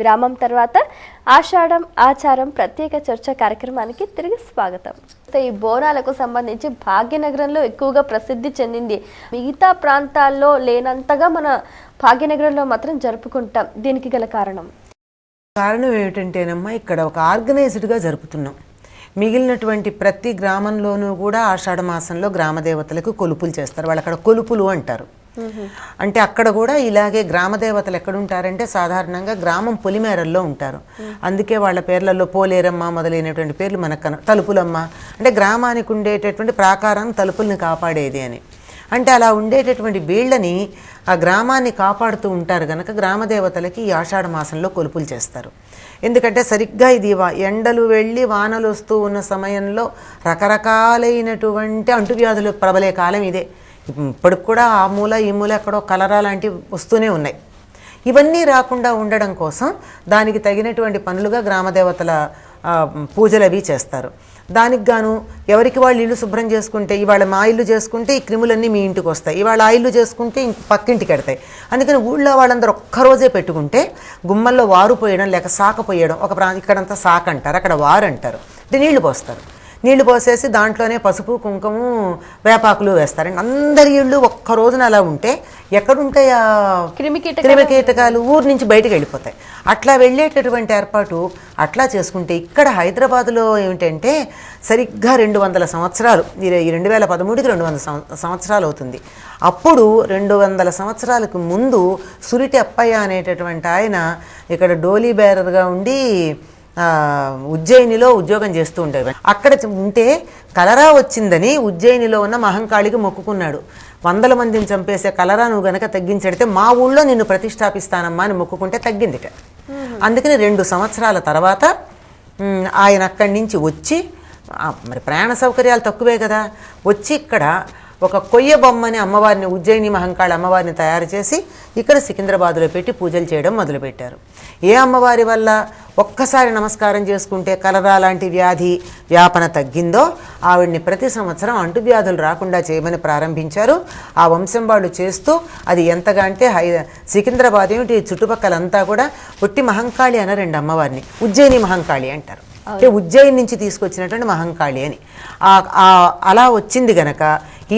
విరామం తర్వాత ఆషాఢం ఆచారం ప్రత్యేక చర్చ కార్యక్రమానికి తిరిగి స్వాగతం. ఈ బోనాలకు సంబంధించి భాగ్యనగరంలో ఎక్కువగా ప్రసిద్ధి చెందింది. మిగతా ప్రాంతాల్లో లేనంతగా మన భాగ్యనగరంలో మాత్రం జరుపుకుంటాం. దీనికి గల కారణం ఏమిటంటేనమ్మా, ఇక్కడ ఒక ఆర్గనైజ్డ్గా జరుపుతున్నాం. మిగిలినటువంటి ప్రతి గ్రామంలోనూ కూడా ఆషాఢ మాసంలో గ్రామ దేవతలకు కొలుపులు చేస్తారు. వాళ్ళు అక్కడ కొలుపులు అంటారు. అంటే అక్కడ కూడా ఇలాగే గ్రామ దేవతలు ఎక్కడుంటారంటే సాధారణంగా గ్రామం పొలిమేరల్లో ఉంటారు. అందుకే వాళ్ళ పేర్లలో పోలేరమ్మ మొదలైనటువంటి పేర్లు మనకు తలుపులమ్మ అంటే గ్రామానికి ఉండేటటువంటి ప్రాకారం తలుపుల్ని కాపాడేది అని. అంటే అలా ఉండేటటువంటి వీళ్ళని ఆ గ్రామాన్ని కాపాడుతూ ఉంటారు కనుక గ్రామదేవతలకి ఈ ఆషాఢ మాసంలో కొలుపులు చేస్తారు. ఎందుకంటే సరిగ్గా ఇది ఎండలు వెళ్ళి వానలు వస్తూ ఉన్న సమయంలో రకరకాలైనటువంటి అంటువ్యాధులు ప్రబలే కాలం ఇదే. ఇప్పటికి కూడా ఆ మూల ఈ మూల ఎక్కడో కలరా లాంటివి వస్తూనే ఉన్నాయి. ఇవన్నీ రాకుండా ఉండడం కోసం దానికి తగినటువంటి పనులుగా గ్రామదేవతల పూజలు అవి చేస్తారు. దానికి గాను ఎవరికి వాళ్ళు ఇల్లు శుభ్రం చేసుకుంటే, ఇవాళ మా ఇల్లు చేసుకుంటే ఈ క్రిములన్నీ మీ ఇంటికి వస్తాయి, ఇవాళ ఆ ఇల్లు చేసుకుంటే పక్కింటికి ఎడతాయి. అందుకని ఊళ్ళో వాళ్ళందరూ ఒక్కరోజే పెట్టుకుంటే గుమ్మల్లో వారు పోయడం లేక సాక పోయడం, ఇక్కడంతా సాక అంటారు, అక్కడ వారు అంటారు. అంటే నీళ్లు పోస్తారు. నీళ్లు పోసేసి దాంట్లోనే పసుపు కుంకుమ వేపాకులు వేస్తారండి. అందరి ఇళ్ళు ఒక్క రోజున అలా ఉంటే ఎక్కడుంటాయి ఆ క్రిమికీటకాలు? ఊరు నుంచి బయటకు వెళ్ళిపోతాయి. అట్లా వెళ్ళేటటువంటి ఏర్పాటు అట్లా చేసుకుంటే ఇక్కడ హైదరాబాదులో ఏమిటంటే సరిగ్గా 200 సంవత్సరాలు, 2013కి 200 సంవత్సరాలు అవుతుంది. అప్పుడు 200 సంవత్సరాలకు ముందు సురిటి అప్పయ్య అనేటటువంటి ఆయన ఇక్కడ డోలీ బేరర్గా ఉండి ఉజ్జయినిలో ఉద్యోగం చేస్తూ ఉండేవాడు. అక్కడ ఉంటే కలరా వచ్చిందని ఉజ్జయినిలో ఉన్న మహంకాళికి మొక్కుకున్నాడు. 100 మందిని చంపేసే కలరా నువ్వు గనక తగ్గించెడితే మా ఊళ్ళో నిన్ను ప్రతిష్టాపిస్తానమ్మా అని మొక్కుకుంటే తగ్గిందిట. అందుకని 2 సంవత్సరాల తర్వాత ఆయన అక్కడి నుంచి వచ్చి, మరి ప్రయాణ సౌకర్యాలు తక్కువే కదా, వచ్చి ఇక్కడ ఒక కొయ్య బొమ్మని అమ్మవారిని, ఉజ్జయిని మహంకాళి అమ్మవారిని తయారు చేసి ఇక్కడ సికింద్రాబాద్లో పెట్టి పూజలు చేయడం మొదలుపెట్టారు. ఏ అమ్మవారి వల్ల ఒక్కసారి నమస్కారం చేసుకుంటే కలరా లాంటి వ్యాధి వ్యాపన తగ్గిందో ఆవిడ్ని ప్రతి సంవత్సరం అంటువ్యాధులు రాకుండా చేయమని ప్రారంభించారు. ఆ వంశం వాళ్ళు చేస్తూ అది ఎంతగా అంటే సికింద్రాబాద్ ఏమిటి చుట్టుపక్కలంతా కూడా ఒట్టి మహంకాళి అనరండి అమ్మవారిని, ఉజ్జయిని మహంకాళి అంటారు. అంటే ఉజ్జయిని నుంచి తీసుకొచ్చినటువంటి మహంకాళి అని అలా వచ్చింది గనక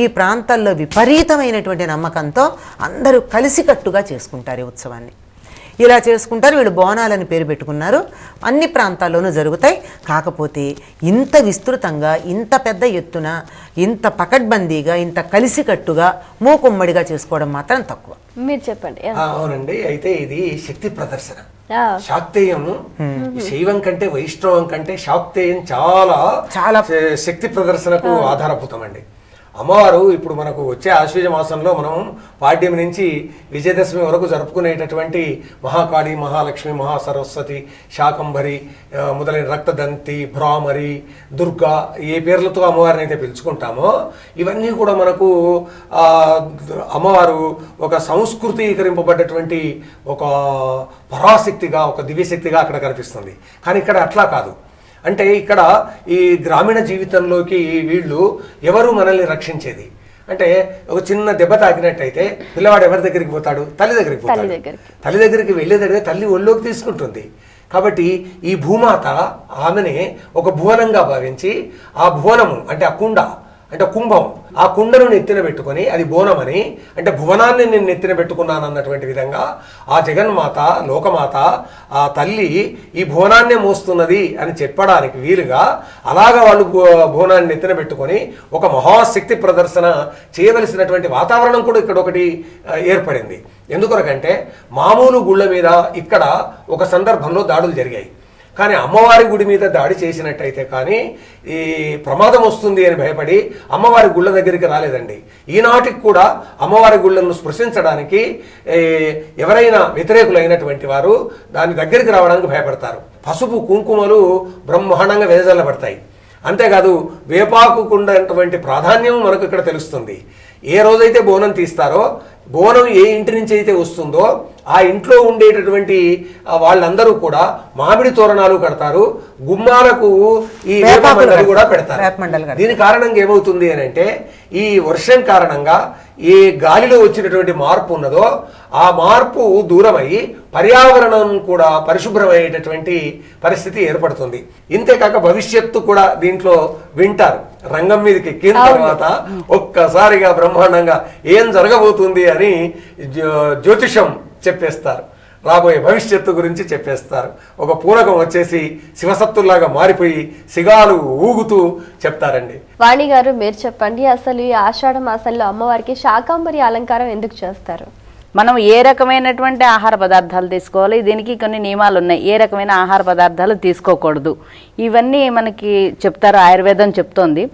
ఈ ప్రాంతాల్లో విపరీతమైనటువంటి నమ్మకంతో అందరూ కలిసికట్టుగా చేసుకుంటారు ఈ ఉత్సవాన్ని. ఇలా చేసుకుంటారు. వీళ్ళు బోనాలని పేరు పెట్టుకున్నారు. అన్ని ప్రాంతాల్లోనూ జరుగుతాయి. కాకపోతే ఇంత విస్తృతంగా, ఇంత పెద్ద ఎత్తున, ఇంత పకడ్బందీగా, ఇంత కలిసికట్టుగా మూకుమ్మడిగా చేసుకోవడం మాత్రం తక్కువ. మీరు చెప్పండి. అవునండి. అయితే ఇది శక్తి ప్రదర్శన. శాక్తేయం శైవం కంటే వైష్ణవం కంటే శాక్తేయం చాలా చాలా శక్తి ప్రదర్శనకు ఆధారభూతం అండి. అమ్మవారు ఇప్పుడు మనకు వచ్చే ఆశ్వీజ మాసంలో మనం పాడ్యం నుంచి విజయదశమి వరకు జరుపుకునేటటువంటి మహాకాళి, మహాలక్ష్మి, మహాసరస్వతి, శాకంభరి మొదలైన రక్తదంతి, భ్రామరి, దుర్గా, ఏ పేర్లతో అమ్మవారిని అయితే పిలుచుకుంటామో ఇవన్నీ కూడా మనకు అమ్మవారు ఒక సంస్కృతీకరింపబడ్డటువంటి ఒక పరాశక్తిగా, ఒక దివ్యశక్తిగా అక్కడ కనిపిస్తుంది. కానీ ఇక్కడ అట్లా కాదు. అంటే ఇక్కడ ఈ గ్రామీణ జీవితంలోకి వీళ్ళు ఎవరు మనల్ని రక్షించేది అంటే ఒక చిన్న దెబ్బ తాకినట్టయితే పిల్లవాడు ఎవరి దగ్గరికి పోతాడు? తల్లి దగ్గరికి పోతాడు. తల్లి దగ్గరికి వెళ్ళేదడిగే తల్లి ఒళ్ళోకి తీసుకుంటుంది. కాబట్టి ఈ భూమాత ఆమెనే ఒక భువనంగా భావించి ఆ భువనము అంటే ఆ కుండ అంటే కుంభం, ఆ కుండను నెత్తిన పెట్టుకొని అది బోనమని అంటే భువనాన్ని నేను నెత్తిన పెట్టుకున్నాను అన్నటువంటి విధంగా ఆ జగన్మాత, లోకమాత, ఆ తల్లి ఈ భువనాన్నే మోస్తున్నది అని చెప్పడానికి వీలుగా అలాగా వాళ్ళు భువనాన్ని నెత్తిన పెట్టుకొని ఒక మహాశక్తి ప్రదర్శన చేయవలసినటువంటి వాతావరణం కూడా ఇక్కడ ఒకటి ఏర్పడింది. ఎందుకొరకంటే మామూలు గుళ్ళ మీద ఇక్కడ ఒక సందర్భంలో దాడులు జరిగాయి. కానీ అమ్మవారి గుడి మీద దాడి చేసినట్టయితే కానీ ఈ ప్రమాదం వస్తుంది అని భయపడి అమ్మవారి గుళ్ళ దగ్గరికి రాలేదండి. ఈనాటికి కూడా అమ్మవారి గుళ్ళను స్పృశించడానికి ఎవరైనా వ్యతిరేకులైనటువంటి వారు దాని దగ్గరికి రావడానికి భయపడతారు. పసుపు కుంకుమలు బ్రహ్మాండంగా వెదజల్లబడతాయి. అంతేకాదు వేపాకుకున్నటువంటి ప్రాధాన్యం మనకు ఇక్కడ తెలుస్తుంది. ఏ రోజైతే బోనం తీస్తారో, బోనం ఏ ఇంటి నుంచి అయితే వస్తుందో ఆ ఇంట్లో ఉండేటటువంటి వాళ్ళందరూ కూడా మామిడి తోరణాలు కడతారు, గుమ్మాలకు ఈ వేపమండలి కూడా పెడతారు. దీని కారణంగా ఏమవుతుంది అని అంటే, ఈ వర్షం కారణంగా ఏ గాలిలో వచ్చినటువంటి మార్పు ఉన్నదో ఆ మార్పు దూరమై పర్యావరణం కూడా పరిశుభ్రమయ్యేటటువంటి పరిస్థితి ఏర్పడుతుంది. ఇంతేకాక భవిష్యత్తు కూడా దీంట్లో వింటారు. రంగం మీదకి ఎక్కిన తర్వాత ఒక్కసారిగా బ్రహ్మాండంగా ఏం జరగబోతుంది అని జ్యోతిషం చెప్పేస్తారు, రాబోయే భవిష్యత్తు గురించి చెప్పేస్తారు. ఒక పూనకం వచ్చేసి శివసత్తుల్లాగా మారిపోయి సిగాలు ఊగుతూ చెప్తారండి. వాణి గారు, మీరు చెప్పండి, అసలు ఈ ఆషాఢ మాసంలో అమ్మవారికి శాకాంబరి అలంకారం ఎందుకు చేస్తారు? మనం ఏ రకమైనటువంటి ఆహార పదార్థాలు తీసుకోవాలి, దీనికి కొన్ని నియమాలు ఉన్నాయి. ఏ రకమైన ఆహార పదార్థాలు తీసుకోకూడదు, ఇవన్నీ మనకి చెప్తారు, ఆయుర్వేదం చెప్తోంది.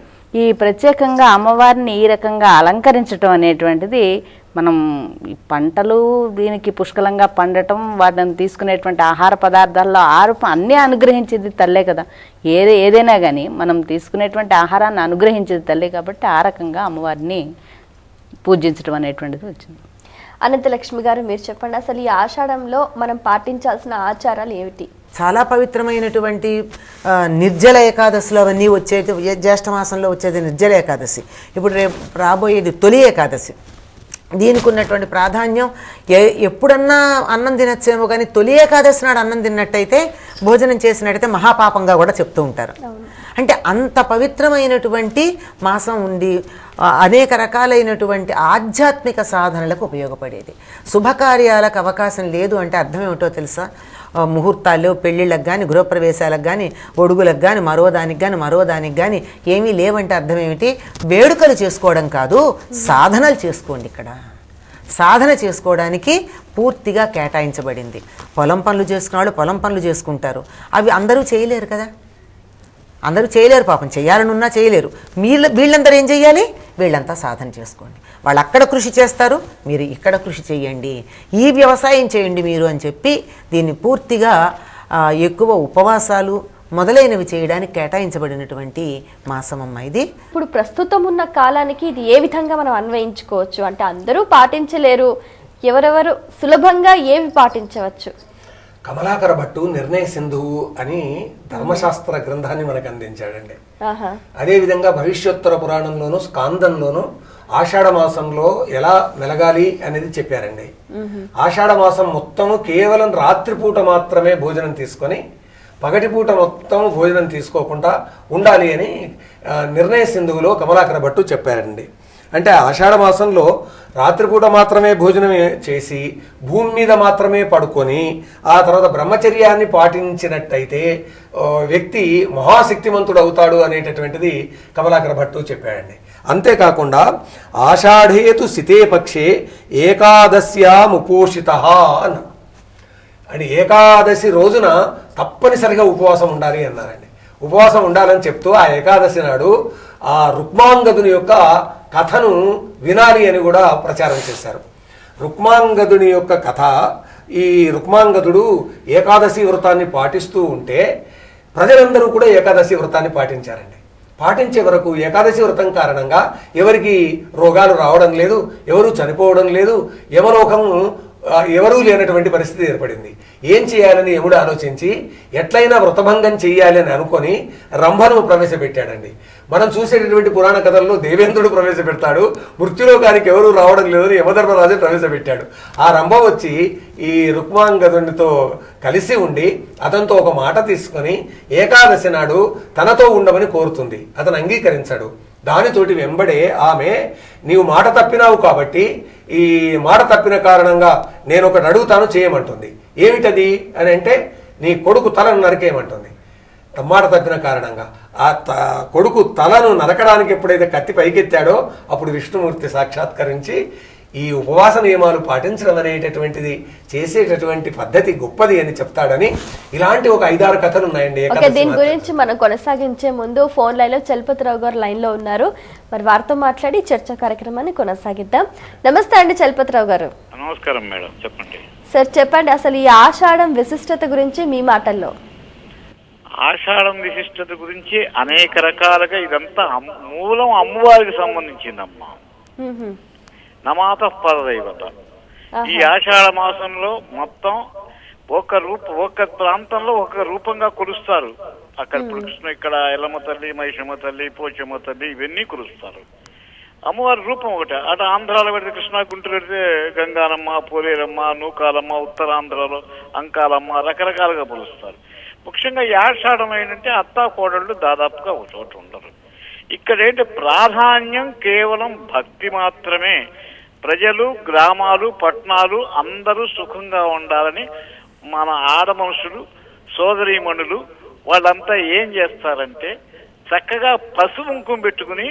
ఈ ప్రత్యేకంగా అమ్మవారిని ఈ రకంగా అలంకరించడం అనేటువంటిది, మనం పంటలు దీనికి పుష్కలంగా పండటం, వాటిని తీసుకునేటువంటి ఆహార పదార్థాల్లో అన్నీ అనుగ్రహించేది తల్లే కదా. ఏదైనా కానీ మనం తీసుకునేటువంటి ఆహారాన్ని అనుగ్రహించేది తల్లే, కాబట్టి ఆ రకంగా అమ్మవారిని పూజించడం అనేటువంటిది వచ్చింది. అనంతలక్ష్మి గారు, మీరు చెప్పండి, అసలు ఈ ఆషాఢంలో మనం పాటించాల్సిన ఆచారాలు ఏమిటి? చాలా పవిత్రమైనటువంటి నిర్జల ఏకాదశిలో అవన్నీ వచ్చేది. జ్యేష్ఠ మాసంలో వచ్చేది నిర్జల ఏకాదశి. ఇప్పుడు రేపు రాబోయేది తొలి ఏకాదశి. దీనికి ఉన్నటువంటి ప్రాధాన్యం, ఎప్పుడన్నా అన్నం తినచ్చేమో కానీ తొలి ఏకాదశి నాడు అన్నం తిన్నట్టయితే, భోజనం చేసినట్టయితే మహాపాపంగా కూడా చెప్తూ ఉంటారు. అంటే అంత పవిత్రమైనటువంటి మాసం ఉండి అనేక రకాలైనటువంటి ఆధ్యాత్మిక సాధనలకు ఉపయోగపడేది. శుభకార్యాలకు అవకాశం లేదు అంటే అర్థం ఏమిటో తెలుసా? ముహూర్తాలు, పెళ్ళిళ్ళకు కానీ, గృహప్రవేశాలకు కానీ, ఒడుగులకు కానీ, మరో దానికి కానీ ఏమీ లేవంటే అర్థం ఏమిటి? వేడుకలు చేసుకోవడం కాదు, సాధనలు చేసుకోండి. ఇక్కడ సాధన చేసుకోవడానికి పూర్తిగా కేటాయించబడింది. పొలం పనులు చేసుకున్న వాళ్ళు పొలం పనులు చేసుకుంటారు, అవి అందరూ చేయలేరు కదా, అందరూ చేయలేరు, పాపం చేయాలని ఉన్నా చేయలేరు. వీళ్ళందరూ ఏం చేయాలి? వీళ్ళంతా సాధన చేసుకోండి. వాళ్ళు అక్కడ కృషి చేస్తారు, మీరు ఇక్కడ కృషి చేయండి, ఈ వ్యవసాయం చేయండి మీరు అని చెప్పి దీన్ని పూర్తిగా ఎక్కువ ఉపవాసాలు మొదలైనవి చేయడానికి కేటాయించబడినటువంటి మాసమమ్మ ఇది. ఇప్పుడు ప్రస్తుతం ఉన్న కాలానికి ఇది ఏ విధంగా మనం అన్వయించుకోవచ్చు? అంటే అందరూ పాటించలేరు, ఎవరెవరు సులభంగా ఏవి పాటించవచ్చు? కమలాకర భట్టు నిర్ణయ సింధువు అని ధర్మశాస్త్ర గ్రంథాన్ని మనకు అందించాడండి. అదేవిధంగా భవిష్యోత్తర పురాణంలోను స్కాందంలోను ఆషాఢ మాసంలో ఎలా మెలగాలి అనేది చెప్పారండి. ఆషాఢ మాసం మొత్తము కేవలం రాత్రిపూట మాత్రమే భోజనం తీసుకొని పగటిపూట మొత్తం భోజనం తీసుకోకుండా ఉండాలి అని నిర్ణయ సింధువులో కమలాకర భట్టు చెప్పారండి. అంటే ఆషాఢ మాసంలో రాత్రిపూట మాత్రమే భోజనం చేసి భూమి మీద మాత్రమే పడుకొని ఆ తర్వాత బ్రహ్మచర్యాన్ని పాటించినట్టయితే వ్యక్తి మహాశక్తిమంతుడు అవుతాడు అనేటటువంటిది కమలాకర భట్టు చెప్పాడండి. అంతేకాకుండా ఆషాఢేతు సితే పక్షే ఏకాదశ్యాముపోషిత అన్న అని ఏకాదశి రోజున తప్పనిసరిగా ఉపవాసం ఉండాలి అన్నారండి. ఉపవాసం ఉండాలని చెప్తూ ఆ ఏకాదశి నాడు ఆ రుక్మాంగదుని యొక్క కథను వినాలి అని కూడా ప్రచారం చేశారు. రుక్మాంగదుని యొక్క కథ, ఈ రుక్మాంగదుడు ఏకాదశి వ్రతాన్ని పాటిస్తూ ఉంటే ప్రజలందరూ కూడా ఏకాదశి వ్రతాన్ని పాటించారండి. పాటించే వరకు ఏకాదశి వ్రతం కారణంగా ఎవరికి రోగాలు రావడం లేదు, ఎవరు చనిపోవడం లేదు, యమలోకం ఎవరూ లేనటువంటి పరిస్థితి ఏర్పడింది. ఏం చేయాలని యముడు ఆలోచించి ఎట్లయినా వ్రతభంగం చెయ్యాలి అని అనుకొని రంభను ప్రవేశపెట్టాడండి. మనం చూసేటటువంటి పురాణ కథల్లో దేవేంద్రుడు ప్రవేశపెడతాడు, మృత్యులోకానికి ఎవరూ రావడం లేదని యమధర్మరాజు ప్రవేశపెట్టాడు. ఆ రంభ వచ్చి ఈ రుక్మాంగదునితో కలిసి ఉండి అతనితో ఒక మాట తీసుకొని ఏకాదశి నాడు తనతో ఉండమని కోరుతుంది. అతను అంగీకరించాడు. దానితోటి వెంబడే ఆమె, నీవు మాట తప్పినావు కాబట్టి ఈ మాట తప్పిన కారణంగా నేను ఒకటి అడుగుతాను, చేయమంటుంది. ఏమిటది అని అంటే, నీ కొడుకు తలను నరికేయమంటుంది. మాట తప్పిన కారణంగా ఆ కొడుకు తలను నరకడానికి ఎప్పుడైతే కత్తి పైకెత్తాడో అప్పుడు విష్ణుమూర్తి సాక్షాత్కరించి ఈ ఉపవాస నియమాలు పాటించడం అనేటటువంటిది చేసేటటువంటి పద్ధతి గొప్పది అని చెప్తాడని ఇలాంటి ఒక 5-6 కథలు ఉన్నాయండి. దీని గురించి మనం కొనసాగించే ముందు ఫోన్ లైన్ లో చలపతిరావు గారు లైన్ లో ఉన్నారు. మరి వారితో మాట్లాడి చర్చా కార్యక్రమాన్ని కొనసాగిద్దాం. నమస్తే అండి చలపతిరావు గారు. నమస్కారం మేడం, చెప్పండి సార్. చెప్పండి, అసలు ఈ ఆషాఢం విశిష్టత గురించి మీ మాటల్లో. ఆషాఢం విశిష్టత గురించి అనేక రకాలుగా, ఇదంతా మూలం అమ్మవారికి సంబంధించిందమ్మా. నమాత పరదైవత. ఈ ఆషాఢ మాసంలో మొత్తం ఒక ప్రాంతంలో ఒక రూపంగా కొలుస్తారు. అక్కడ కృష్ణ, ఇక్కడ ఎల్లమ్మ తల్లి, మహిషమ్మ తల్లి, పోచమ్మ తల్లి ఇవన్నీ కొలుస్తారు. అమ్మవారి రూపం ఒకటే. అటు ఆంధ్రాలో పెడితే కృష్ణా, గుంటూరు పెడితే గంగానమ్మ, పోలేరమ్మ, నూకాలమ్మ, ఉత్తరాంధ్రలో అంకాలమ్మ రకరకాలుగా కొలుస్తారు. ముఖ్యంగా ఈ ఆషాఢం ఏంటంటే అత్తా కోడళ్ళు దాదాపుగా ఒక చోట ఉండరు. ఇక్కడ ఏంటి ప్రాధాన్యం కేవలం భక్తి మాత్రమే. ప్రజలు, గ్రామాలు, పట్టణాలు అందరూ సుఖంగా ఉండాలని మన ఆడ మనుషులు, సోదరీమణులు వాళ్ళంతా ఏం చేస్తారంటే చక్కగా పసుపు కుంకుమ పెట్టుకుని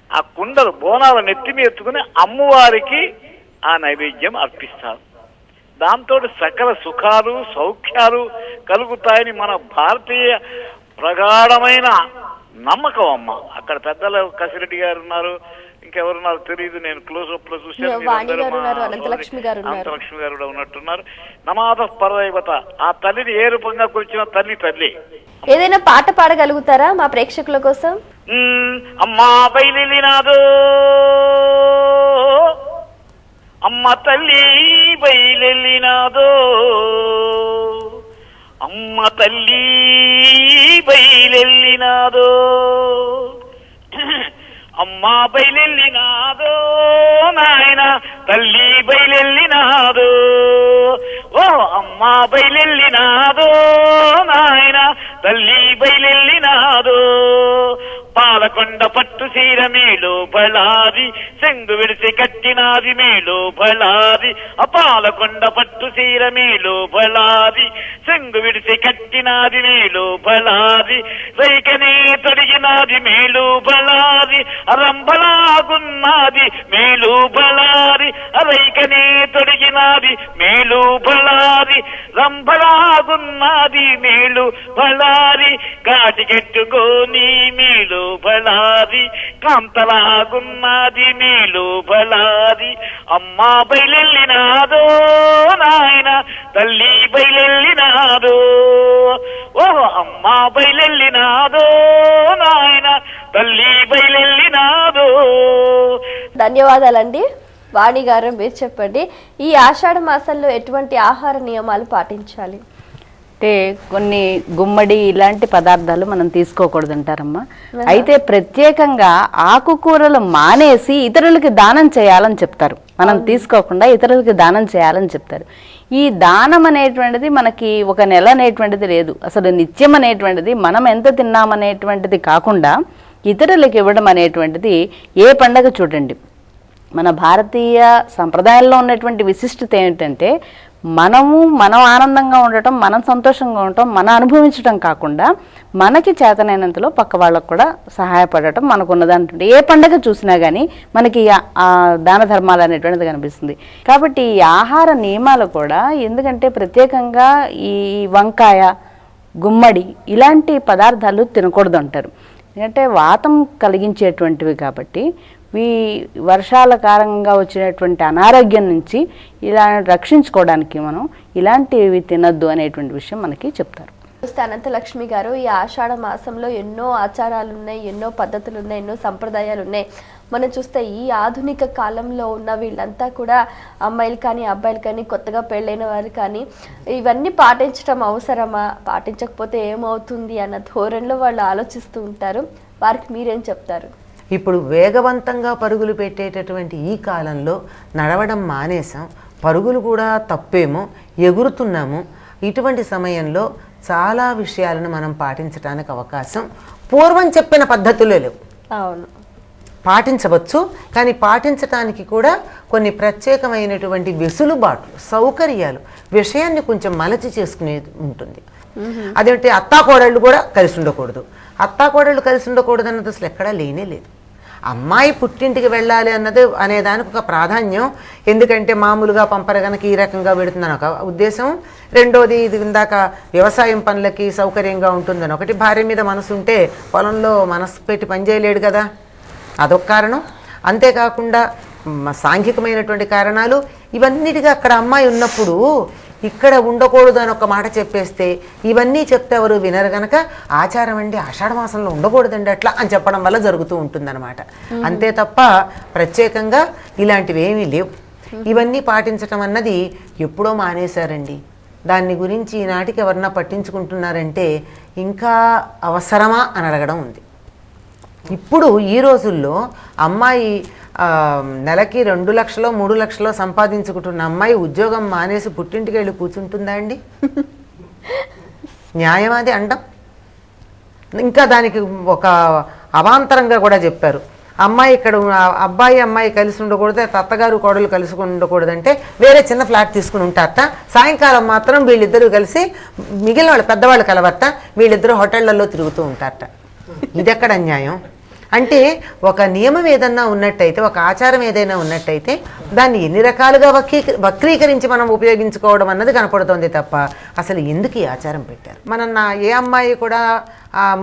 ఆ కుండలు బోనాల నెత్తిమి ఎత్తుకుని అమ్మవారికి ఆ నైవేద్యం అర్పిస్తారు. దాంతో సకల సుఖాలు, సౌఖ్యాలు కలుగుతాయని మన భారతీయ ప్రగాఢమైన నమ్మకం అమ్మ. అక్కడ పెద్దలు కసిరెడ్డి గారు ఉన్నారు, ఇంకెవరున్నారు తెలియదు, నేను క్లోజ్అప్ లో చూశాను. అనంతలక్ష్మి గారు కూడా ఉన్నట్టున్నారు. నమాద పరదైవత, ఆ తల్లిని ఏ రూపంగా కొలిచిన తల్లి. ఏదైనా పాట పాడగలుగుతారా మా ప్రేక్షకుల కోసం? అమ్మా బయలునాదో, అమ్మ తల్లి బయలునాదో, అమ్మ తల్లి బయలునాదో, అమ్మ బయలునాదో నాయన తల్లి బయలునాదో, ఓ అమ్మ బయలునాదో నాయన తల్లి బయలునాదో. పాలకొండ పట్టు సీర మేలో బళాది, సెంగు విడిసి కట్టినాది మేలో బళాది. పాలకొండ పట్టు సీర మేలో బళాది, సెంగు విడిసి కట్టినాది మేలో బళాది. రైకనే తొడిగినాది మేలు బళాది, రంభలాగున్నది మేలు బళాది. రైకనే తొడిగినాది మేలు బళాది, రంభలాగున్నది మేలు బళాది. కాటికెట్టుకోని మేలు బళాది, కాంతలాగున్నది మేలు బళాది. అమ్మా బయలెల్లినాదో నాయన తల్లి బయలెల్లినాదో, ఓ అమ్మా బయలెల్లినాదో నాయన తల్లి బయలెల్లినాదో. ధన్యవాదాలండి. వాణి గారు మీరు చెప్పండి, ఈ ఆషాఢ మాసంలో ఎటువంటి ఆహార నియమాలు పాటించాలి? అంటే కొన్ని గుమ్మడి ఇలాంటి పదార్థాలు మనం తీసుకోకూడదు అంటారమ్మా. అయితే ప్రత్యేకంగా ఆకుకూరలు మానేసి ఇతరులకి దానం చేయాలని చెప్తారు. మనం తీసుకోకుండా ఇతరులకి దానం చేయాలని చెప్తారు. ఈ దానం అనేటువంటిది మనకి ఒక నెల అనేటువంటిది లేదు, అసలు నిత్యం అనేటువంటిది. మనం ఎంత తిన్నామనేటువంటిది కాకుండా ఇతరులకు ఇవ్వడం అనేటువంటిది ఏ పండగ చూడండి, మన భారతీయ సంప్రదాయంలో ఉన్నటువంటి విశిష్టత ఏంటంటే మనం ఆనందంగా ఉండటం, మనం సంతోషంగా ఉండటం, మనం అనుభవించడం కాకుండా మనకి చేతనైనంతలో పక్క వాళ్ళకు కూడా సహాయపడటం మనకున్నదంటే ఏ పండగ చూసినా కానీ మనకి ఆ దాన ధర్మాలు అనేటువంటిది కనిపిస్తుంది. కాబట్టి ఈ ఆహార నియమాలు కూడా ఎందుకంటే ప్రత్యేకంగా ఈ వంకాయ, గుమ్మడి ఇలాంటి పదార్థాలు తినకూడదు అంటారు. ఎందుకంటే వాతం కలిగించేటువంటివి కాబట్టి ఈ వర్షాల కారణంగా వచ్చినటువంటి అనారోగ్యం నుంచి ఇలా రక్షించుకోవడానికి మనం ఇలాంటివి తినద్దు అనేటువంటి విషయం మనకి చెప్తారు. అనంతలక్ష్మి గారు, ఈ ఆషాఢ మాసంలో ఎన్నో ఆచారాలు ఉన్నాయి, ఎన్నో పద్ధతులు ఉన్నాయి, ఎన్నో సంప్రదాయాలు ఉన్నాయి. మనం చూస్తే ఈ ఆధునిక కాలంలో ఉన్న వీళ్ళంతా కూడా అమ్మాయిలు కానీ అబ్బాయిలు కానీ కొత్తగా పెళ్ళైన వారు కానీ ఇవన్నీ పాటించడం అవసరమా, పాటించకపోతే ఏమవుతుంది అన్న ధోరణిలో వాళ్ళు ఆలోచిస్తూ ఉంటారు. వారికి మీరేం చెప్తారు? ఇప్పుడు వేగవంతంగా పరుగులు పెట్టేటటువంటి ఈ కాలంలో నడవడం మానేసాం, పరుగులు కూడా తప్పేమో, ఎగురుతున్నాము. ఇటువంటి సమయంలో చాలా విషయాలను మనం పాటించడానికి అవకాశం పూర్వం చెప్పిన పద్ధతులే లేవు. అవును, పాటించవచ్చు, కానీ పాటించడానికి కూడా కొన్ని ప్రత్యేకమైనటువంటి వెసులుబాట్లు, సౌకర్యాలు, విషయాన్ని కొంచెం మలచి చేసుకునేది ఉంటుంది. అదేంటి అత్తాకోడళ్ళు కూడా కలిసి ఉండకూడదు, అత్తాకోడళ్ళు కలిసి ఉండకూడదు అన్నది అసలు ఎక్కడా లేనే లేదు. అమ్మాయి పుట్టింటికి వెళ్ళాలి అనేదానికి ఒక ప్రాధాన్యం. ఎందుకంటే మామూలుగా పంపర కనుక ఈ రకంగా పెడుతుందని ఒక ఉద్దేశం, రెండోది ఇది ఇందాక వ్యవసాయం పనులకి సౌకర్యంగా ఉంటుందని ఒకటి. భార్య మీద మనసు ఉంటే పొలంలో మనసు పెట్టి పనిచేయలేడు కదా, అదొక కారణం. అంతేకాకుండా సాంఘికమైనటువంటి కారణాలు ఇవన్నిటిగా అక్కడ అమ్మాయి ఉన్నప్పుడు ఇక్కడ ఉండకూడదు అని ఒక మాట చెప్పేస్తే ఇవన్నీ చెప్తే ఎవరు వినరు గనక ఆచారం అండి ఆషాఢ మాసంలో ఉండకూడదండి అట్లా అని చెప్పడం వల్ల జరుగుతూ ఉంటుందన్నమాట. అంతే తప్ప ప్రత్యేకంగా ఇలాంటివి ఏమీ లేవు. ఇవన్నీ పాటించటం అన్నది ఎప్పుడో మానేశారండి. దాన్ని గురించి ఈనాటికి ఎవరన్నా పట్టించుకుంటున్నారంటే ఇంకా అవసరమా అని అడగడం ఉంది. ఇప్పుడు ఈ రోజుల్లో అమ్మాయి నెలకి 2 లక్షలో 3 లక్షలో సంపాదించుకుంటున్న అమ్మాయి ఉద్యోగం మానేసి పుట్టింటికి వెళ్ళి కూర్చుంటుందా అండి? న్యాయం అది అంటాం. ఇంకా దానికి ఒక అవాంతరంగా కూడా చెప్పారు, అమ్మాయి ఇక్కడ అబ్బాయి అమ్మాయి కలిసి ఉండకూడదు, అత్తగారు కోడలు కలిసి ఉండకూడదంటే వేరే చిన్న ఫ్లాట్ తీసుకుని ఉంటారట. సాయంకాలం మాత్రం వీళ్ళిద్దరూ కలిసి మిగిలిన వాళ్ళు పెద్దవాళ్ళు కలవరట, వీళ్ళిద్దరూ హోటళ్లలో తిరుగుతూ ఉంటారట. ఇది ఎక్కడ అన్యాయం? అంటే ఒక నియమం ఏదన్నా ఉన్నట్టయితే, ఒక ఆచారం ఏదైనా ఉన్నట్టయితే దాన్ని ఎన్ని రకాలుగా వక్రీకరించి మనం ఉపయోగించుకోవడం అన్నది కనపడుతోంది తప్ప అసలు ఎందుకు ఈ ఆచారం పెట్టారు? మనం ఏ అమ్మాయి కూడా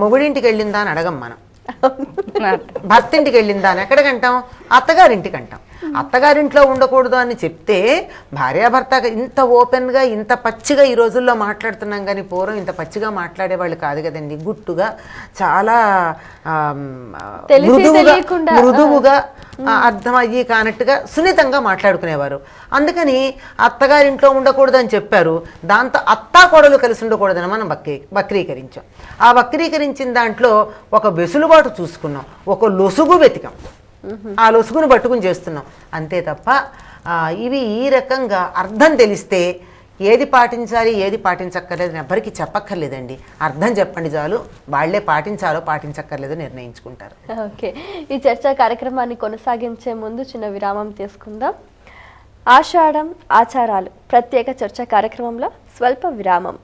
మొగుడింటికి వెళ్ళిందా అని అడగం. మనం భర్తింటికి వెళ్ళిందా అని ఎక్కడికంటాం? అత్తగారింటికి అంటాం. అత్తగారింట్లో ఉండకూడదు అని చెప్తే భార్యాభర్త ఇంత ఓపెన్గా ఇంత పచ్చిగా ఈ రోజుల్లో మాట్లాడుతున్నాం, కానీ పూర్వం ఇంత పచ్చిగా మాట్లాడేవాళ్ళు కాదు కదండి. గుట్టుగా చాలా మృదువుగా అర్థమయ్యి కానట్టుగా సున్నితంగా మాట్లాడుకునేవారు. అందుకని అత్తగారింట్లో ఉండకూడదు అని చెప్పారు. దాంతో అత్తా కోడలు కలిసి ఉండకూడదని మనం వక్రీకరించాం. ఆ వక్రీకరించిన దాంట్లో ఒక వెసులుబాటు చూసుకున్నాం, ఒక లొసుగు వెతికాం, ఆ లొసుగును పట్టుకుని చేస్తున్నాం అంతే తప్ప ఇవి ఈ రకంగా అర్థం తెలిస్తే ఏది పాటించాలి ఏది పాటించక్కర్లేదు ఎవరికి చెప్పక్కర్లేదండి. అర్థం చెప్పండి చాలు, వాళ్లే పాటించాలో పాటించక్కర్లేదో నిర్ణయించుకుంటారు. ఓకే, ఈ చర్చా కార్యక్రమాన్ని కొనసాగించే ముందు చిన్న విరామం తీసుకుందాం. ఆషాఢం ఆచారాలు ప్రత్యేక చర్చా కార్యక్రమంలో స్వల్ప విరామం.